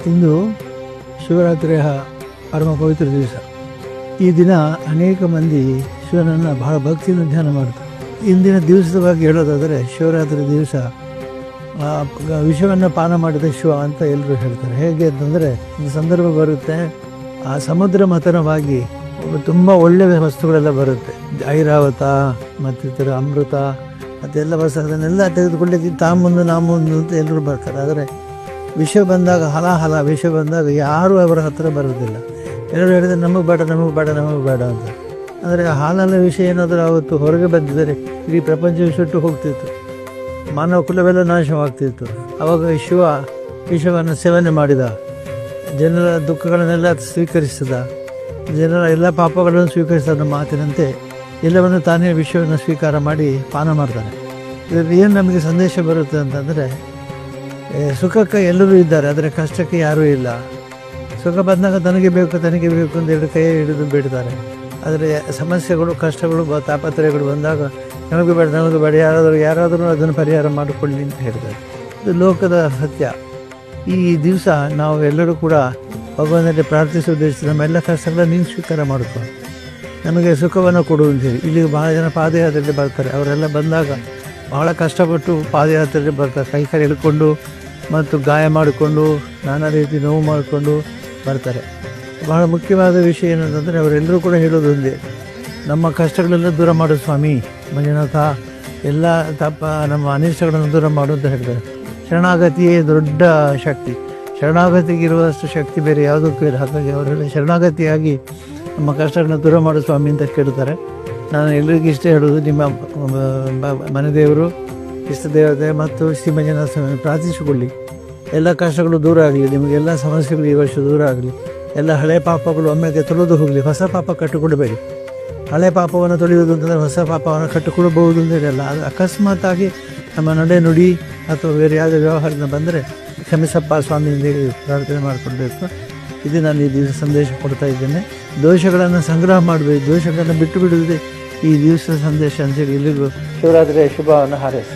ಇಂದು ಶಿವರಾತ್ರಿಯ ಪರಮ ಪವಿತ್ರ ದಿವಸ. ಈ ದಿನ ಅನೇಕ ಮಂದಿ ಶಿವನನ್ನು ಬಹಳ ಭಕ್ತಿಯಿಂದ ಧ್ಯಾನ ಮಾಡ್ತಾರೆ. ಇಂದಿನ ದಿವಸದ ಬಗ್ಗೆ ಹೇಳೋದಾದರೆ, ಶಿವರಾತ್ರಿ ದಿವಸ ವಿಷವನ್ನು ಪಾನ ಮಾಡಿದ ಶಿವ ಅಂತ ಎಲ್ಲರೂ ಹೇಳ್ತಾರೆ. ಹೇಗೆ ಅಂತಂದರೆ, ಒಂದು ಸಂದರ್ಭ ಬರುತ್ತೆ, ಆ ಸಮುದ್ರ ಮಥನವಾಗಿ ತುಂಬ ಒಳ್ಳೆಯ ವಸ್ತುಗಳೆಲ್ಲ ಬರುತ್ತೆ. ಐರಾವತ ಮತ್ತು ಅಮೃತ ಮತ್ತೆಲ್ಲ ವಸ್ತು, ಅದನ್ನೆಲ್ಲ ತೆಗೆದುಕೊಳ್ಳಿಕ್ಕೆ ಮುಂದೆ ನಾ ಮುಂದೆ ಅಂತ ಎಲ್ಲರೂ ಬರ್ತಾರೆ. ಆದರೆ ವಿಷ ಬಂದಾಗ, ಹಲಾಹಲ ವಿಷ ಬಂದಾಗ ಯಾರೂ ಅವರ ಹತ್ತಿರ ಬರೋದಿಲ್ಲ. ಎಲ್ಲರೂ ಹೇಳಿದರೆ ನಮಗೆ ಬೇಡ ನಮಗೆ ಬೇಡ ನಮಗೆ ಬೇಡ ಅಂತ. ಅಂದರೆ ಹಾಲಲ್ಲ ವಿಷಯ ಏನಾದರೂ ಆವತ್ತು ಹೊರಗೆ ಬಂದಿದ್ದರೆ ಇಡೀ ಪ್ರಪಂಚ ಸುಟ್ಟು ಹೋಗ್ತಿತ್ತು, ಮಾನವ ಕುಲವೆಲ್ಲ ನಾಶವಾಗ್ತಿತ್ತು. ಆವಾಗ ಶಿವ ವಿಷವನ್ನು ಸೇವನೆ ಮಾಡಿದ, ಜನರ ದುಃಖಗಳನ್ನೆಲ್ಲ ಸ್ವೀಕರಿಸಿದ, ಜನರ ಎಲ್ಲ ಪಾಪಗಳನ್ನು ಸ್ವೀಕರಿಸಿದ ಮಾತಿನಂತೆ ಎಲ್ಲವನ್ನು ತಾನೇ ವಿಷಯವನ್ನು ಸ್ವೀಕಾರ ಮಾಡಿ ಪಾನ ಮಾಡ್ತಾನೆ. ಇದರಲ್ಲಿ ಏನು ನಮಗೆ ಸಂದೇಶ ಬರುತ್ತೆ ಅಂತಂದರೆ, ಸುಖಕ್ಕೆ ಎಲ್ಲರೂ ಇದ್ದಾರೆ, ಆದರೆ ಕಷ್ಟಕ್ಕೆ ಯಾರೂ ಇಲ್ಲ. ಸುಖ ಬಂದಾಗ ತನಗೆ ಬೇಕು ಅಂತ ಹೇಳಿ ಕೈ ಹಿಡಿದು ಬಿಡ್ತಾರೆ. ಆದರೆ ಸಮಸ್ಯೆಗಳು, ಕಷ್ಟಗಳು, ತಾಪತ್ರಯಗಳು ಬಂದಾಗ ನಮಗೆ ಬೇಡ ಯಾರಾದರೂ ಅದನ್ನು ಪರಿಹಾರ ಮಾಡಿಕೊಳ್ಳಿ ಅಂತ ಹೇಳ್ತಾರೆ. ಇದು ಲೋಕದ ಸತ್ಯ. ಈ ದಿವಸ ನಾವು ಎಲ್ಲರೂ ಕೂಡ ಭಗವಂತನಲ್ಲಿ ಪ್ರಾರ್ಥಿಸುವ ಉದ್ದೇಶ ನಮ್ಮೆಲ್ಲ ಕಷ್ಟಗಳನ್ನು ನೀನು ಸ್ವೀಕಾರ ಮಾಡಿಕೊ, ನಮಗೆ ಸುಖವನ್ನು ಕೊಡು ಅಂತೇಳಿ. ಇಲ್ಲಿಗೆ ಬಹಳ ಜನ ಪಾದಯಾತ್ರೆಯಲ್ಲಿ ಬರ್ತಾರೆ. ಅವರೆಲ್ಲ ಬಂದಾಗ ಬಹಳ ಕಷ್ಟಪಟ್ಟು ಪಾದಯಾತ್ರೆಯಲ್ಲಿ ಬರ್ತಾರೆ. ಕೈ ಹಿಡ್ಕೊಂಡು ಮತ್ತು ಗಾಯ ಮಾಡಿಕೊಂಡು ನಾನಾ ರೀತಿ ನೋವು ಮಾಡಿಕೊಂಡು ಬರ್ತಾರೆ. ಬಹಳ ಮುಖ್ಯವಾದ ವಿಷಯ ಏನಂತಂದರೆ, ಅವರೆಲ್ಲರೂ ಕೂಡ ಹೇಳೋದು ಒಂದೇ, ನಮ್ಮ ಕಷ್ಟಗಳೆಲ್ಲ ದೂರ ಮಾಡು ಸ್ವಾಮಿ ಮಂಜುನಾಥ, ಎಲ್ಲ ನಮ್ಮ ಅನಿಷ್ಟಗಳನ್ನು ದೂರ ಮಾಡು ಅಂತ ಹೇಳ್ತಾರೆ. ಶರಣಾಗತಿಯೇ ದೊಡ್ಡ ಶಕ್ತಿ. ಶರಣಾಗತಿಗಿರುವಷ್ಟು ಶಕ್ತಿ ಬೇರೆ ಯಾವುದಕ್ಕೂ ಇಲ್ಲ. ಹಾಗಾಗಿ ಅವರೆಲ್ಲ ಶರಣಾಗತಿಯಾಗಿ ನಮ್ಮ ಕಷ್ಟಗಳನ್ನ ದೂರ ಮಾಡು ಸ್ವಾಮಿ ಅಂತ ಕೇಳ್ತಾರೆ. ನಾನು ಎಲ್ಲರಿಗೂ ಇಷ್ಟ ಹೇಳೋದು, ನಿಮ್ಮ ಮನೆ ದೇವರು, ಇಷ್ಟ ದೇವತೆ ಮತ್ತು ಶ್ರೀ ಮಂಜುನಾಥ ಸ್ವಾಮಿ ಪ್ರಾರ್ಥಿಸಿಕೊಳ್ಳಿ. ಎಲ್ಲ ಕಷ್ಟಗಳು ದೂರ ಆಗಲಿ, ನಿಮಗೆಲ್ಲ ಸಮಸ್ಯೆಗಳು ಈ ವರ್ಷ ದೂರ ಆಗಲಿ. ಎಲ್ಲ ಹಳೆ ಪಾಪಗಳು ಒಮ್ಮೆಗೆ ತೊಳೆದು ಹೋಗಲಿ. ಹೊಸ ಪಾಪ ಕಟ್ಟಿಕೊಡಬೇಡಿ. ಹಳೆ ಪಾಪವನ್ನು ತೊಳೆಯುವುದು ಅಂತಂದರೆ ಹೊಸ ಪಾಪವನ್ನು ಕಟ್ಟಿಕೊಡಬಹುದು ಅಂತ ಹೇಳಲ್ಲ. ಅದು ಅಕಸ್ಮಾತಾಗಿ ನಮ್ಮ ನಡೆ ನುಡಿ ಅಥವಾ ಬೇರೆ ಯಾವುದೇ ವ್ಯವಹಾರದಿಂದ ಬಂದರೆ ಕ್ಷಮಿಸಪ್ಪ ಸ್ವಾಮಿ ಅಂತೇಳಿ ಪ್ರಾರ್ಥನೆ ಮಾಡಿಕೊಡ್ಬೇಕು. ಇದು ನಾನು ಈ ದಿವಸ ಸಂದೇಶ ಕೊಡ್ತಾ ಇದ್ದೇನೆ. ದೋಷಗಳನ್ನು ಸಂಗ್ರಹ ಮಾಡಬೇಕು, ದೋಷಗಳನ್ನು ಬಿಟ್ಟು ಬಿಡುವುದೇ ಈ ದಿವಸದ ಸಂದೇಶ ಅಂತೇಳಿ ಎಲ್ಲಿಗೂ ಶಿವರಾತ್ರಿಯ ಶುಭವನ್ನು ಹಾರೈಸಿ.